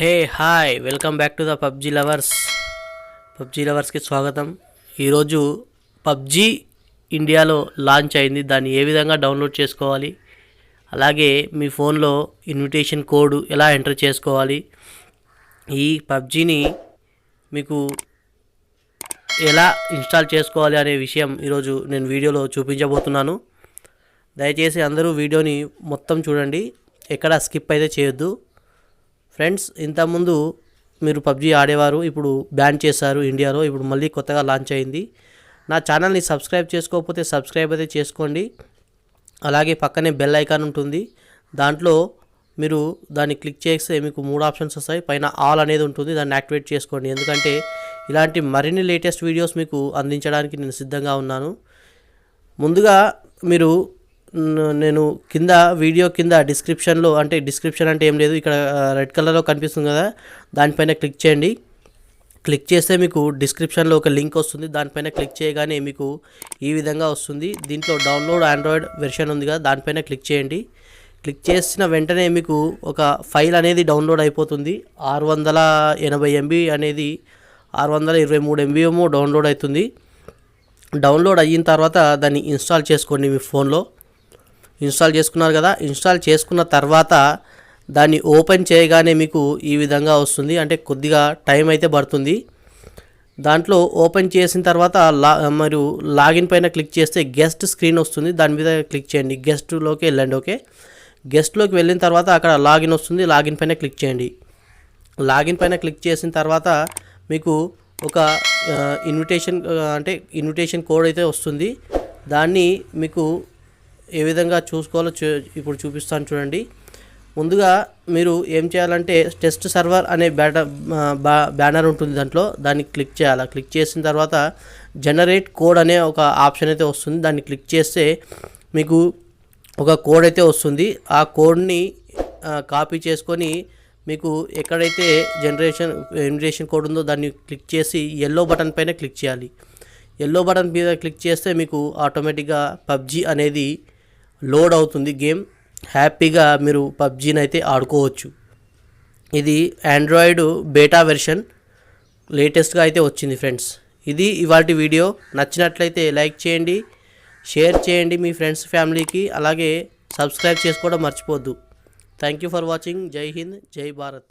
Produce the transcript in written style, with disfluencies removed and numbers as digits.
Hey hi welcome back to the PUBG లవర్స్కి స్వాగతం. ఈరోజు పబ్జీ ఇండియాలో లాంచ్ అయింది. దాన్ని ఏ విధంగా డౌన్లోడ్ చేసుకోవాలి, అలాగే మీ ఫోన్లో ఇన్విటేషన్ కోడ్ ఎలా ఎంటర్ చేసుకోవాలి, ఈ పబ్జీని మీకు ఎలా ఇన్స్టాల్ చేసుకోవాలి అనే విషయం ఈరోజు నేను వీడియోలో చూపించబోతున్నాను. దయచేసి అందరూ వీడియోని మొత్తం చూడండి, ఎక్కడ స్కిప్ అయితే చేయొద్దు. ఫ్రెండ్స్, ఇంతకుముందు మీరు పబ్జీ ఆడేవారు, ఇప్పుడు బ్యాన్ చేశారు ఇండియాలో. ఇప్పుడు మళ్ళీ కొత్తగా లాంచ్ అయింది. నా ఛానల్ని సబ్స్క్రైబ్ చేసుకోకపోతే సబ్స్క్రైబ్ అయితే చేసుకోండి. అలాగే పక్కనే బెల్ ఐకాన్ ఉంటుంది, దాంట్లో మీరు దాన్ని క్లిక్ చేస్తే మీకు 3 ఆప్షన్స్ వస్తాయి. పైన ఆల్ అనేది ఉంటుంది, దాన్ని యాక్టివేట్ చేసుకోండి. ఎందుకంటే ఇలాంటి మరిన్ని లేటెస్ట్ వీడియోస్ మీకు అందించడానికి నేను సిద్ధంగా ఉన్నాను. ముందుగా మీరు నేను వీడియో కింద డిస్క్రిప్షన్లో, అంటే డిస్క్రిప్షన్ అంటే ఏం లేదు, ఇక్కడ రెడ్ కలర్లో కనిపిస్తుంది కదా, దానిపైన క్లిక్ చేయండి. క్లిక్ చేస్తే మీకు డిస్క్రిప్షన్లో ఒక లింక్ వస్తుంది. దానిపైన క్లిక్ చేయగానే మీకు ఈ విధంగా వస్తుంది. దీంట్లో డౌన్లోడ్ ఆండ్రాయిడ్ వెర్షన్ ఉంది కదా, దానిపైన క్లిక్ చేయండి. క్లిక్ చేసిన వెంటనే మీకు ఒక ఫైల్ అనేది డౌన్లోడ్ అయిపోతుంది. 680 MB అనేది 623 MB ఏమో డౌన్లోడ్ అవుతుంది. డౌన్లోడ్ అయిన తర్వాత దాన్ని ఇన్స్టాల్ చేసుకోండి. మీ ఫోన్లో ఇన్స్టాల్ చేసుకున్నారు కదా, ఇన్స్టాల్ చేసుకున్న తర్వాత దాన్ని ఓపెన్ చేయగానే మీకు ఈ విధంగా వస్తుంది. అంటే కొద్దిగా టైం అయితే పడుతుంది. దాంట్లో ఓపెన్ చేసిన తర్వాత మరియు లాగిన్ పైన క్లిక్ చేస్తే గెస్ట్ స్క్రీన్ వస్తుంది, దాని మీద క్లిక్ చేయండి. గెస్ట్లోకి వెళ్ళండి. ఓకే, గెస్ట్లోకి వెళ్ళిన తర్వాత అక్కడ లాగిన్ వస్తుంది, లాగిన్ పైన క్లిక్ చేయండి. లాగిన్ పైన క్లిక్ చేసిన తర్వాత మీకు ఒక ఇన్విటేషన్ కోడ్ అయితే వస్తుంది. దాన్ని మీకు ఏ విధంగా చూసుకోవాలో ఇప్పుడు చూపిస్తాను చూడండి. ముందుగా మీరు ఏం చేయాలంటే టెస్ట్ సర్వర్ అనే బ్యానర్ ఉంటుంది, దాన్ని క్లిక్ చేయాలి. క్లిక్ చేసిన తర్వాత జనరేట్ కోడ్ అనే ఒక ఆప్షన్ అయితే వస్తుంది, దాన్ని క్లిక్ చేస్తే మీకు ఒక కోడ్ అయితే వస్తుంది. ఆ కోడ్ని కాపీ చేసుకొని మీకు ఎక్కడైతే ఇన్విటేషన్ కోడ్ ఉందో దాన్ని క్లిక్ చేసి ఎల్లో బటన్ పైన క్లిక్ చేయాలి. ఎల్లో బటన్ మీద క్లిక్ చేస్తే మీకు ఆటోమేటిక్గా పబ్జీ అనేది లోడ్ అవుతుంది. గేమ్ హ్యాపీగా మీరు పబ్జీని అయితే ఆడుకోవచ్చు. ఇది ఆండ్రాయిడ్ బేటా వెర్షన్ లేటెస్ట్గా అయితే వచ్చింది. ఫ్రెండ్స్, ఇది ఇవాల్టి వీడియో. నచ్చినట్లయితే లైక్ చేయండి, షేర్ చేయండి మీ ఫ్రెండ్స్ ఫ్యామిలీకి, అలాగే సబ్స్క్రైబ్ చేసుకోవడం మర్చిపోవద్దు. Thank you for watching. జై హింద్, జై భారత్.